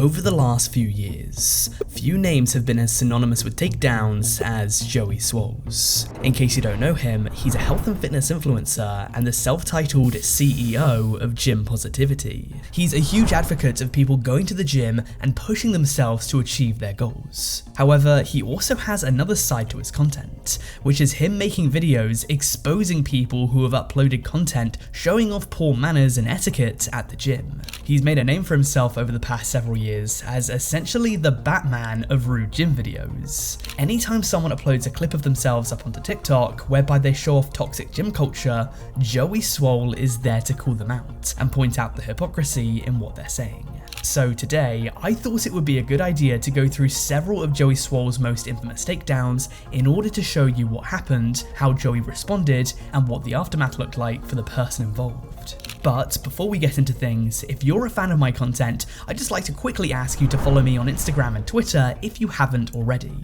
Over the last few years, few names have been as synonymous with takedowns as Joey Swoll's. In case you don't know him, he's a health and fitness influencer and the self-titled CEO of Gym Positivity. He's a huge advocate of people going to the gym and pushing themselves to achieve their goals. However, he also has another side to his content, which is him making videos exposing people who have uploaded content showing off poor manners and etiquette at the gym. He's made a name for himself over the past several years as essentially the Batman of rude gym videos. Anytime someone uploads a clip of themselves up onto TikTok whereby they show off toxic gym culture, Joey Swoll is there to call them out and point out the hypocrisy in what they're saying. So today, I thought it would be a good idea to go through several of Joey Swoll's most infamous takedowns in order to show you what happened, how Joey responded, and what the aftermath looked like for the person involved. But before we get into things, if you're a fan of my content, I'd just like to quickly ask you to follow me on Instagram and Twitter if you haven't already.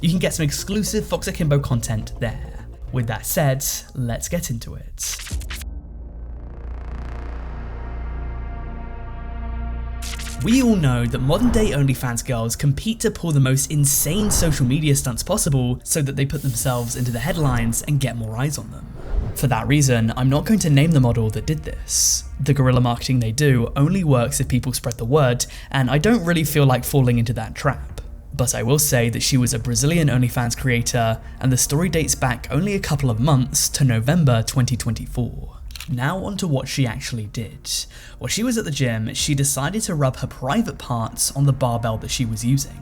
You can get some exclusive FoxAkimbo content there. With that said, let's get into it. We all know that modern day OnlyFans girls compete to pull the most insane social media stunts possible so that they put themselves into the headlines and get more eyes on them. For that reason, I'm not going to name the model that did this. The guerrilla marketing they do only works if people spread the word, and I don't really feel like falling into that trap. But I will say that she was a Brazilian OnlyFans creator, and the story dates back only a couple of months to November 2024. Now onto what she actually did. While she was at the gym, she decided to rub her private parts on the barbell that she was using.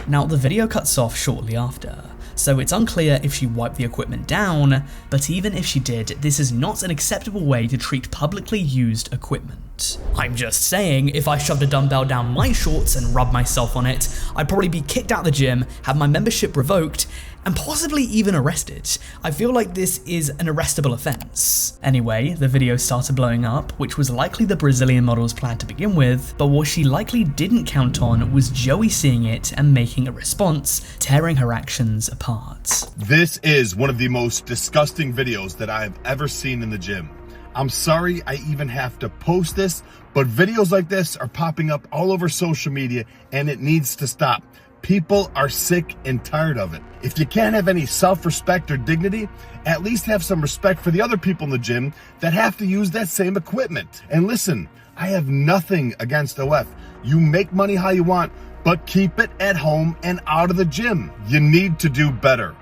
Now the video cuts off shortly after, so it's unclear if she wiped the equipment down, but even if she did, this is not an acceptable way to treat publicly used equipment. I'm just saying, if I shoved a dumbbell down my shorts and rubbed myself on it, I'd probably be kicked out of the gym, have my membership revoked, and possibly even arrested. I feel like this is an arrestable offense. Anyway, the video started blowing up, which was likely the Brazilian model's plan to begin with, but what she likely didn't count on was Joey seeing it and making a response, tearing her actions apart. This is one of the most disgusting videos that I have ever seen in the gym. I'm sorry I even have to post this, but videos like this are popping up all over social media and it needs to stop. People are sick and tired of it. If you can't have any self-respect or dignity, at least have some respect for the other people in the gym that have to use that same equipment. And listen, I have nothing against OF. You make money how you want, but keep it at home and out of the gym. You need to do better.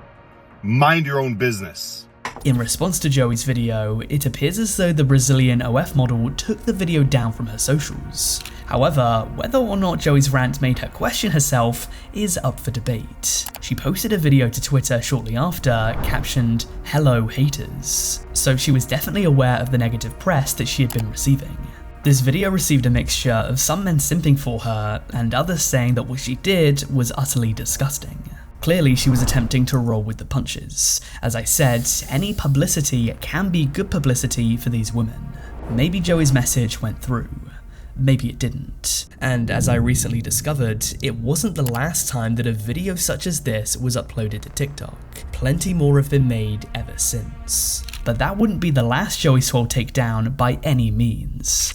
Mind your own business. In response to Joey's video, it appears as though the Brazilian OF model took the video down from her socials. However, whether or not Joey's rant made her question herself is up for debate. She posted a video to Twitter shortly after, captioned, "Hello haters," so she was definitely aware of the negative press that she had been receiving. This video received a mixture of some men simping for her and others saying that what she did was utterly disgusting. Clearly, she was attempting to roll with the punches. As I said, any publicity can be good publicity for these women. Maybe Joey's message went through. Maybe it didn't. And as I recently discovered, it wasn't the last time that a video such as this was uploaded to TikTok. Plenty more have been made ever since. But that wouldn't be the last Joey Swoll takedown by any means.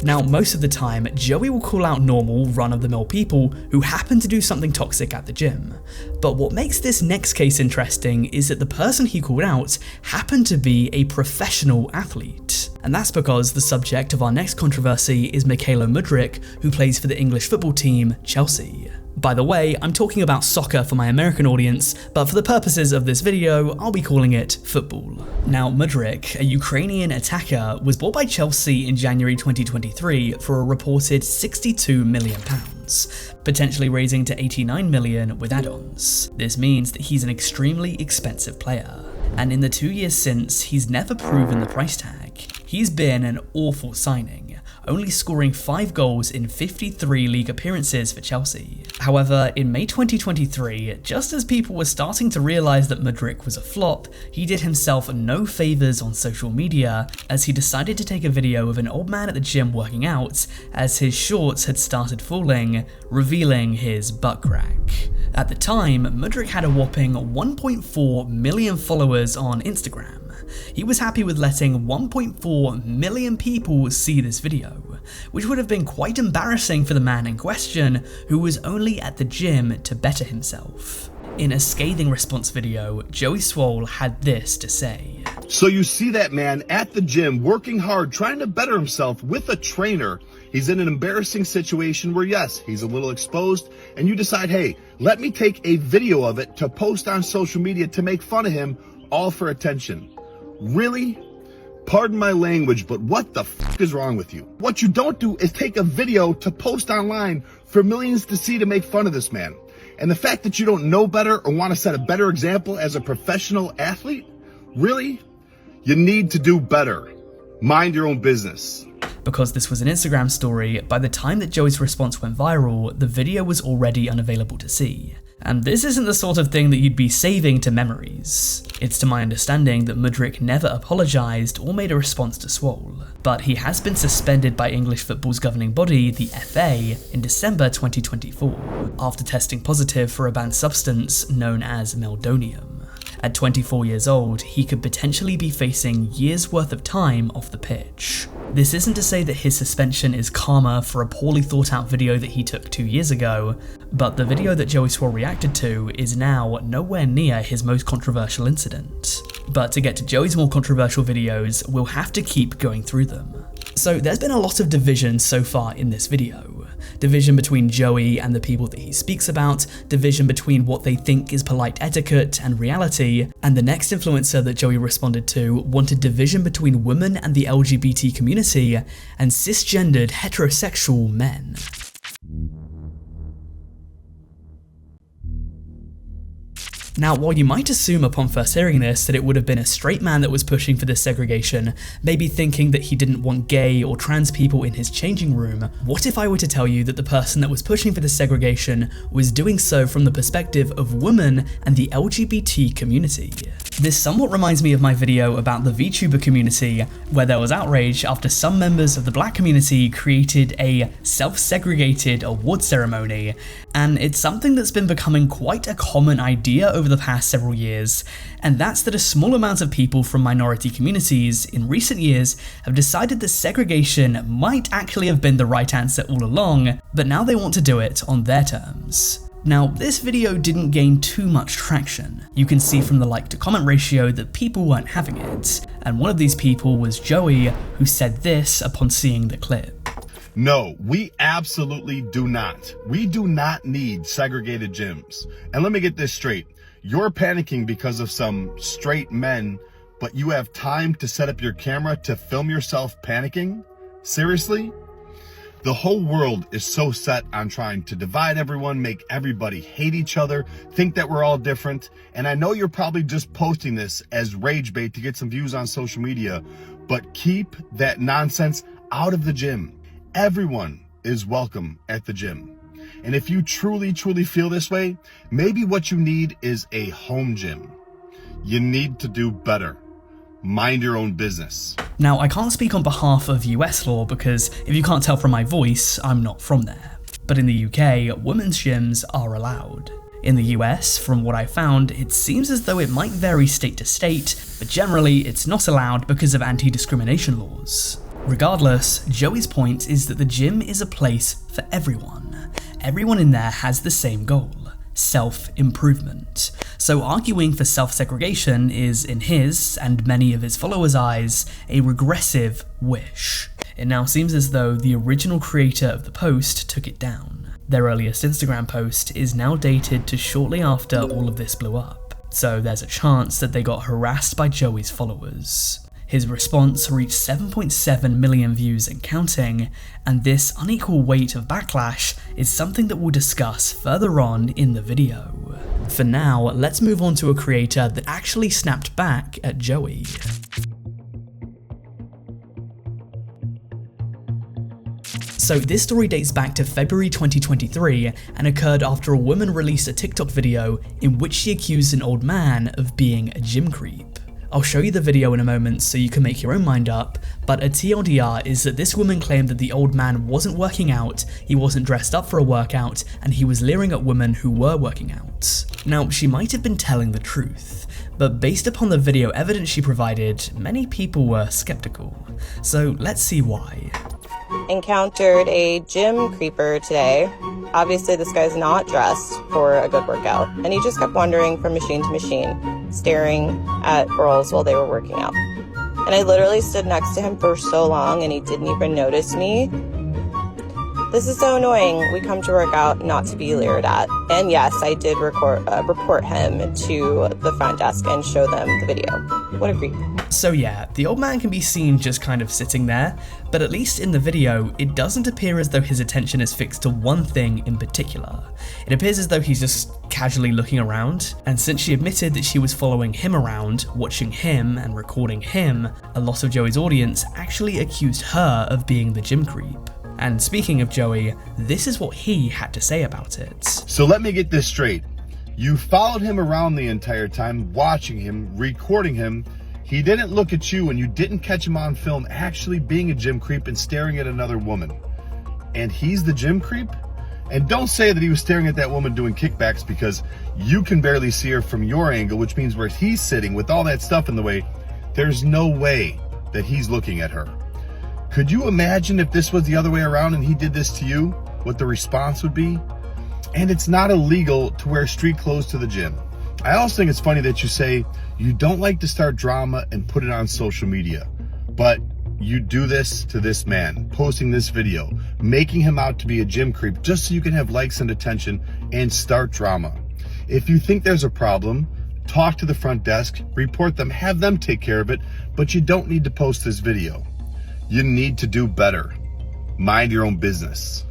Now, most of the time, Joey will call out normal, run-of-the-mill people who happen to do something toxic at the gym. But what makes this next case interesting is that the person he called out happened to be a professional athlete. And that's because the subject of our next controversy is Mudryk, who plays for the English football team, Chelsea. By the way, I'm talking about soccer for my American audience, but for the purposes of this video, I'll be calling it football. Now, Mudryk, a Ukrainian attacker, was bought by Chelsea in January 2023 for a reported £62 million, potentially raising to £89 million with add-ons. This means that he's an extremely expensive player. And in the 2 years since, he's never proven the price tag. He's been an awful signing, only scoring 5 goals in 53 league appearances for Chelsea. However, in May 2023, just as people were starting to realise that Mudryk was a flop, he did himself no favours on social media as he decided to take a video of an old man at the gym working out as his shorts had started falling, revealing his butt crack. At the time, Mudryk had a whopping 1.4 million followers on Instagram. He was happy with letting 1.4 million people see this video, which would have been quite embarrassing for the man in question, who was only at the gym to better himself. In a scathing response video, Joey Swoll had this to say. So you see that man at the gym working hard, trying to better himself with a trainer. He's in an embarrassing situation where, yes, he's a little exposed, and you decide, hey, let me take a video of it to post on social media to make fun of him, all for attention. Really? Pardon my language, but what the f is wrong with you? What you don't do is take a video to post online for millions to see to make fun of this man. And the fact that you don't know better or want to set a better example as a professional athlete? Really? You need to do better. Mind your own business. Because this was an Instagram story, by the time that Joey's response went viral, the video was already unavailable to see. And this isn't the sort of thing that you'd be saving to memories. It's to my understanding that Mudryk never apologised or made a response to Swoll, but he has been suspended by English football's governing body, the FA, in December 2024, after testing positive for a banned substance known as meldonium. At 24 years old, he could potentially be facing years worth of time off the pitch. This isn't to say that his suspension is karma for a poorly thought out video that he took 2 years ago, but the video that Joey Swoll reacted to is now nowhere near his most controversial incident. But to get to Joey's more controversial videos, we'll have to keep going through them. So there's been a lot of division so far in this video. Division between Joey and the people that he speaks about, division between what they think is polite etiquette and reality, and the next influencer that Joey responded to wanted division between women and the LGBT community and cisgendered heterosexual men. Now, while you might assume upon first hearing this that it would have been a straight man that was pushing for this segregation, maybe thinking that he didn't want gay or trans people in his changing room, what if I were to tell you that the person that was pushing for this segregation was doing so from the perspective of women and the LGBT community? This somewhat reminds me of my video about the VTuber community, where there was outrage after some members of the black community created a self-segregated award ceremony, and it's something that's been becoming quite a common idea over the past several years, and that's that a small amount of people from minority communities in recent years have decided that segregation might actually have been the right answer all along, but now they want to do it on their terms. Now, this video didn't gain too much traction. You can see from the like to comment ratio that people weren't having it, and one of these people was Joey, who said this upon seeing the clip. No, we absolutely do not. We do not need segregated gyms. And let me get this straight. You're panicking because of some straight men, but you have time to set up your camera to film yourself panicking? Seriously? The whole world is so set on trying to divide everyone, make everybody hate each other, think that we're all different. And I know you're probably just posting this as rage bait to get some views on social media, but keep that nonsense out of the gym. Everyone is welcome at the gym. And if you truly feel this way, maybe what you need is a home gym. You need to do better. Mind your own business. Now, I can't speak on behalf of US law because if you can't tell from my voice, I'm not from there. But in the UK, women's gyms are allowed. In the US, from what I found, it seems as though it might vary state to state, but generally it's not allowed because of anti-discrimination laws. Regardless, Joey's point is that the gym is a place for everyone. Everyone in there has the same goal. Self-improvement. So arguing for self-segregation is, in his and many of his followers' eyes, a regressive wish. It now seems as though the original creator of the post took it down. Their earliest Instagram post is now dated to shortly after all of this blew up, so there's a chance that they got harassed by Joey's followers. His response reached 7.7 million views and counting, and this unequal weight of backlash is something that we'll discuss further on in the video. For now, let's move on to a creator that actually snapped back at Joey. So this story dates back to February 2023 and occurred after a woman released a TikTok video in which she accused an old man of being a gym creep. I'll show you the video in a moment so you can make your own mind up, but a TLDR is that this woman claimed that the old man wasn't working out, he wasn't dressed up for a workout, and he was leering at women who were working out. Now, she might have been telling the truth, but based upon the video evidence she provided, many people were skeptical. So let's see why. Encountered a gym creeper today. Obviously this guy's not dressed for a good workout, and he just kept wandering from machine to machine, staring at girls while they were working out. And I literally stood next to him for so long and he didn't even notice me. This is so annoying. We come to work out not to be leered at. And yes, I did report him to the front desk and show them the video. What a creep. So yeah, the old man can be seen just kind of sitting there, but at least in the video, it doesn't appear as though his attention is fixed to one thing in particular. It appears as though he's just casually looking around, and since she admitted that she was following him around, watching him and recording him, a lot of Joey's audience actually accused her of being the gym creep. And speaking of Joey, this is what he had to say about it. So let me get this straight. You followed him around the entire time, watching him, recording him. He didn't look at you and you didn't catch him on film actually being a gym creep and staring at another woman. And he's the gym creep? And don't say that he was staring at that woman doing kickbacks, because you can barely see her from your angle, which means where he's sitting with all that stuff in the way, there's no way that he's looking at her. Could you imagine if this was the other way around and he did this to you, what the response would be? And it's not illegal to wear street clothes to the gym. I also think it's funny that you say you don't like to start drama and put it on social media, but you do this to this man, posting this video, making him out to be a gym creep just so you can have likes and attention and start drama. If you think there's a problem, talk to the front desk, report them, have them take care of it, but you don't need to post this video. You need to do better. Mind your own business.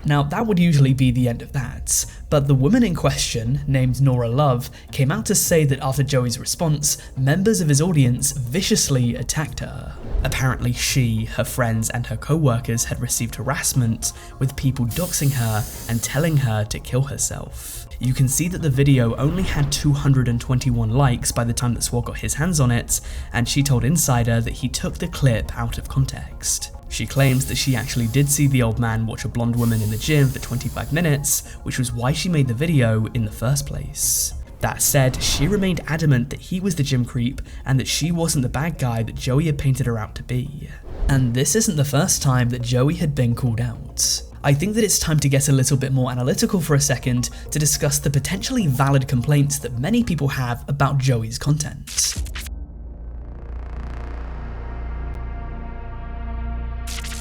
Now, that would usually be the end of that, but the woman in question, named Nora Love, came out to say that after Joey's response, members of his audience viciously attacked her. Apparently she, her friends, and her co-workers had received harassment, with people doxing her and telling her to kill herself. You can see that the video only had 221 likes by the time that Swoll got his hands on it, and she told Insider that he took the clip out of context. She claims that she actually did see the old man watch a blonde woman in the gym for 25 minutes, which was why she made the video in the first place. That said, she remained adamant that he was the gym creep and that she wasn't the bad guy that Joey had painted her out to be. And this isn't the first time that Joey had been called out. I think that it's time to get a little bit more analytical for a second to discuss the potentially valid complaints that many people have about Joey's content.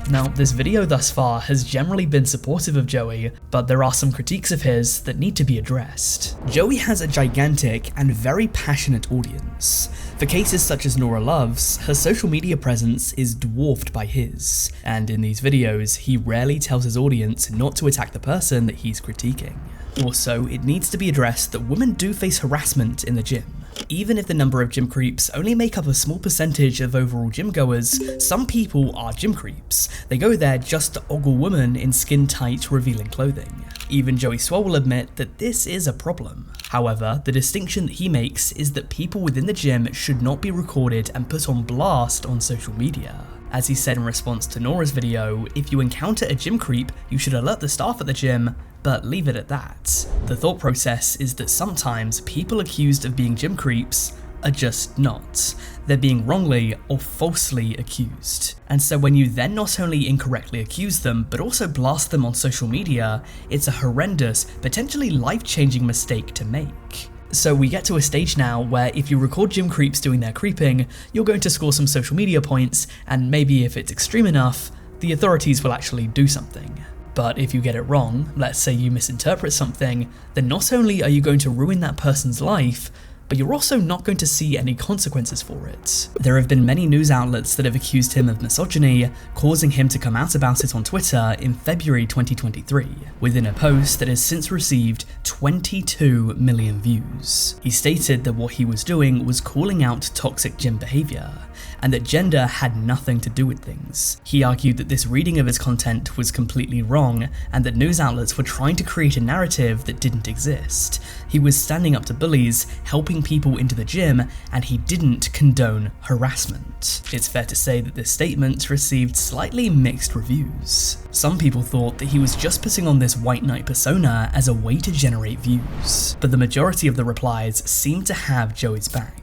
Now, this video thus far has generally been supportive of Joey, but there are some critiques of his that need to be addressed. Joey has a gigantic and very passionate audience. For cases such as Nora Love's, her social media presence is dwarfed by his, and in these videos, he rarely tells his audience not to attack the person that he's critiquing. Also, it needs to be addressed that women do face harassment in the gym. Even if the number of gym creeps only make up a small percentage of overall gym goers, some people are gym creeps. They go there just to ogle women in skin-tight, revealing clothing. Even Joey Swoll will admit that this is a problem. However, the distinction that he makes is that people within the gym should not be recorded and put on blast on social media. As he said in response to Nora's video, if you encounter a gym creep, you should alert the staff at the gym, but leave it at that. The thought process is that sometimes people accused of being gym creeps are just not. They're being wrongly or falsely accused. And so when you then not only incorrectly accuse them, but also blast them on social media, it's a horrendous, potentially life-changing mistake to make. So we get to a stage now where if you record gym creeps doing their creeping, you're going to score some social media points, and maybe if it's extreme enough, the authorities will actually do something. But if you get it wrong, let's say you misinterpret something, then not only are you going to ruin that person's life, but you're also not going to see any consequences for it. There have been many news outlets that have accused him of misogyny, causing him to come out about it on Twitter in February 2023, within a post that has since received 22 million views. He stated that what he was doing was calling out toxic gym behavior, and that gender had nothing to do with things. He argued that this reading of his content was completely wrong, and that news outlets were trying to create a narrative that didn't exist. He was standing up to bullies, helping people into the gym, and he didn't condone harassment. It's fair to say that this statement received slightly mixed reviews. Some people thought that he was just putting on this white knight persona as a way to generate views, but the majority of the replies seemed to have Joey's back.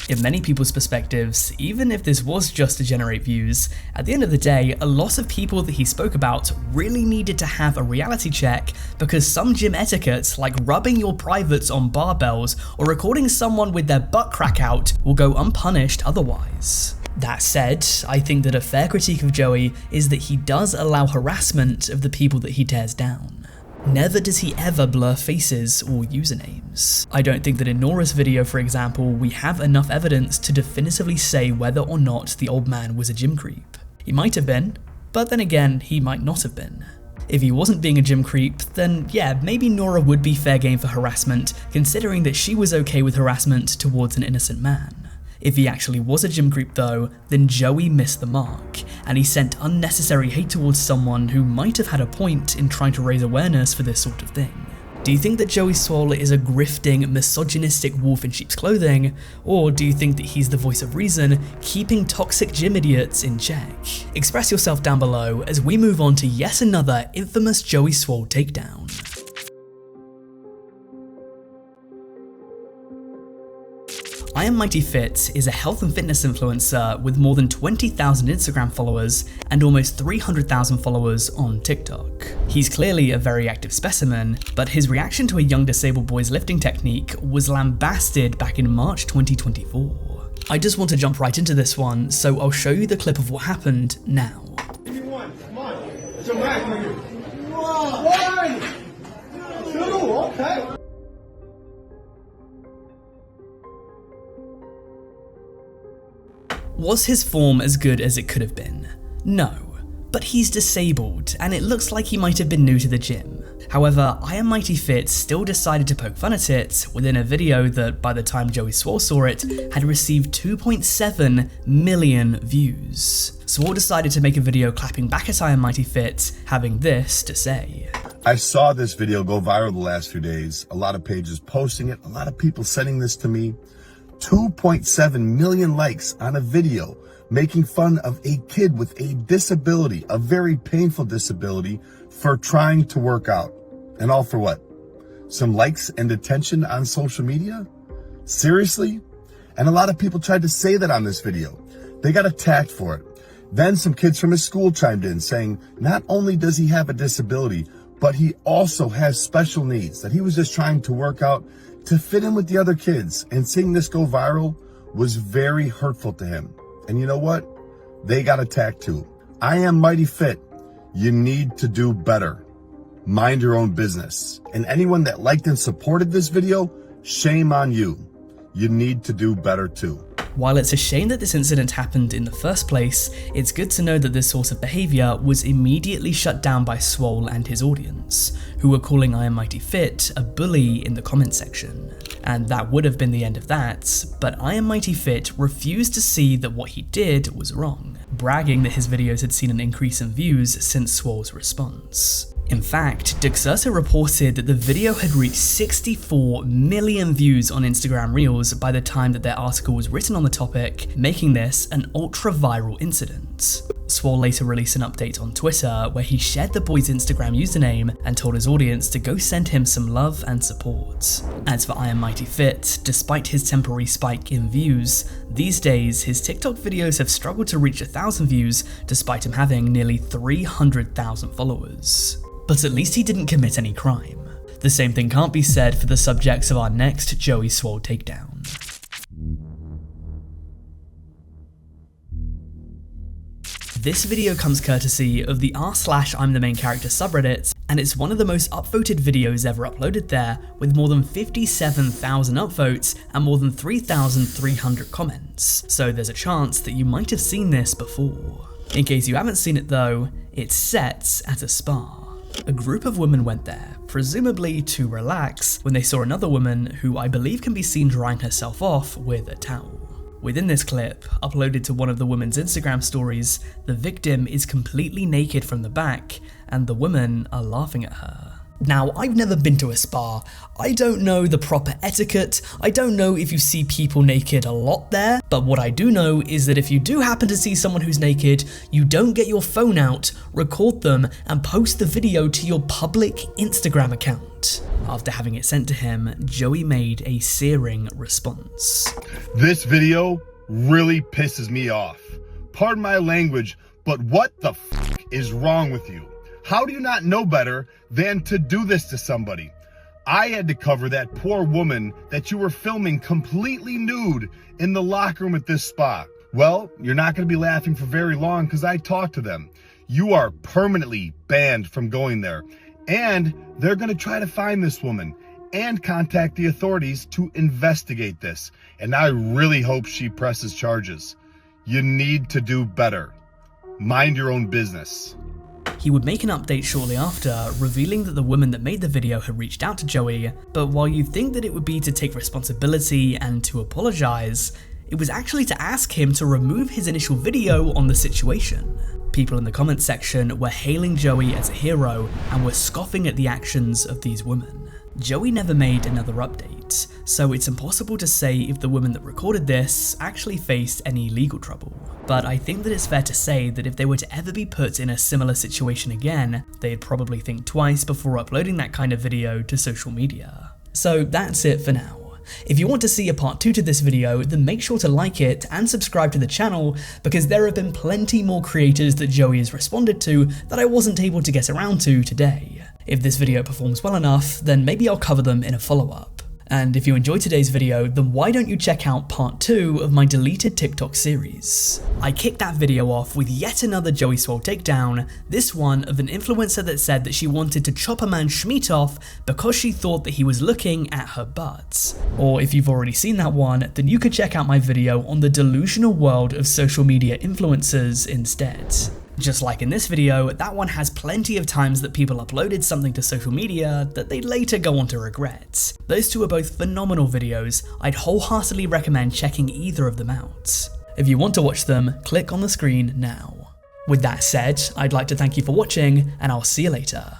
In many people's perspectives, even if this was just to generate views, at the end of the day, a lot of people that he spoke about really needed to have a reality check, because some gym etiquette, like rubbing your privates on barbells or recording someone with their butt crack out, will go unpunished otherwise. That said, I think that a fair critique of Joey is that he does allow harassment of the people that he tears down. Never does he ever blur faces or usernames. I don't think that in Nora's video, for example, we have enough evidence to definitively say whether or not the old man was a gym creep. He might have been, but then again, he might not have been. If he wasn't being a gym creep, then yeah, maybe Nora would be fair game for harassment, considering that she was okay with harassment towards an innocent man. If he actually was a gym creep though, then Joey missed the mark, and he sent unnecessary hate towards someone who might have had a point in trying to raise awareness for this sort of thing. Do you think that Joey Swoll is a grifting, misogynistic wolf in sheep's clothing, or do you think that he's the voice of reason, keeping toxic gym idiots in check? Express yourself down below as we move on to yet another infamous Joey Swoll takedown. I Am Mighty Fit is a health and fitness influencer with more than 20,000 Instagram followers and almost 300,000 followers on TikTok. He's clearly a very active specimen, but his reaction to a young disabled boy's lifting technique was lambasted back in March 2024. I just want to jump right into this one, so I'll show you the clip of what happened now. Give me one, come on. It's a rack for you. One, two, okay. Was his form as good as it could have been? No, but he's disabled, and it looks like he might have been new to the gym. However, I Am Mighty Fit still decided to poke fun at it within a video that, by the time Joey Swoll saw it, had received 2.7 million views. Swoll decided to make a video clapping back at I Am Mighty Fit, having this to say. I saw this video go viral the last few days. A lot of pages posting it, a lot of people sending this to me. 2.7 million likes on a video making fun of a kid with a disability, a very painful disability, for trying to work out. And all for what? Some likes and attention on social media? Seriously? And a lot of people tried to say that on this video. They got attacked for it. Then some kids from his school chimed in saying, not only does he have a disability, but he also has special needs, that he was just trying to work out to fit in with the other kids. And seeing this go viral was very hurtful to him. And you know what? They got attacked too. I Am Mighty Fit. You need to do better. Mind your own business. And anyone that liked and supported this video, shame on you. You need to do better too. While it's a shame that this incident happened in the first place, it's good to know that this sort of behaviour was immediately shut down by Swoll and his audience, who were calling I Am Mighty Fit a bully in the comment section. And that would have been the end of that, but I Am Mighty Fit refused to see that what he did was wrong, bragging that his videos had seen an increase in views since Swoll's response. In fact, Dexerto reported that the video had reached 64 million views on Instagram Reels by the time that their article was written on the topic, making this an ultra-viral incident. Swoll later released an update on Twitter where he shared the boy's Instagram username and told his audience to go send him some love and support. As for I Am Mighty Fit, despite his temporary spike in views, these days his TikTok videos have struggled to reach 1,000 views despite him having nearly 300,000 followers. But at least he didn't commit any crime. The same thing can't be said for the subjects of our next Joey Swoll takedown. This video comes courtesy of the r/I'm the main character subreddit, and it's one of the most upvoted videos ever uploaded there, with more than 57,000 upvotes and more than 3,300 comments, so there's a chance that you might have seen this before. In case you haven't seen it though, it's set at a spa. A group of women went there, presumably to relax, when they saw another woman who I believe can be seen drying herself off with a towel. Within this clip, uploaded to one of the women's Instagram stories, the victim is completely naked from the back, and the women are laughing at her. Now, I've never been to a spa. I don't know the proper etiquette, I don't know if you see people naked a lot there, but what I do know is that if you do happen to see someone who's naked, you don't get your phone out, record them, and post the video to your public Instagram account. After having it sent to him, Joey made a searing response. This video really pisses me off. Pardon my language, but what the f is wrong with you? How do you not know better than to do this to somebody? I had to cover that poor woman that you were filming completely nude in the locker room at this spa. Well, you're not going to be laughing for very long because I talked to them. You are permanently banned from going there. And they're going to try to find this woman and contact the authorities to investigate this. And I really hope she presses charges. You need to do better. Mind your own business. He would make an update shortly after, revealing that the woman that made the video had reached out to Joey, but while you'd think that it would be to take responsibility and to apologize, it was actually to ask him to remove his initial video on the situation. People in the comments section were hailing Joey as a hero and were scoffing at the actions of these women. Joey never made another update, so it's impossible to say if the women that recorded this actually faced any legal trouble. But I think that it's fair to say that if they were to ever be put in a similar situation again, they'd probably think twice before uploading that kind of video to social media. So that's it for now. If you want to see a part 2 to this video, then make sure to like it and subscribe to the channel, because there have been plenty more creators that Joey has responded to that I wasn't able to get around to today. If this video performs well enough, then maybe I'll cover them in a follow-up. And if you enjoyed today's video, then why don't you check out part 2 of my deleted TikTok series? I kicked that video off with yet another Joey Swoll takedown, this one of an influencer that said that she wanted to chop a man's schmeat off because she thought that he was looking at her butt. Or if you've already seen that one, then you could check out my video on the delusional world of social media influencers instead. Just like in this video, that one has plenty of times that people uploaded something to social media that they'd later go on to regret. Those two are both phenomenal videos. I'd wholeheartedly recommend checking either of them out. If you want to watch them, click on the screen now. With that said, I'd like to thank you for watching, and I'll see you later.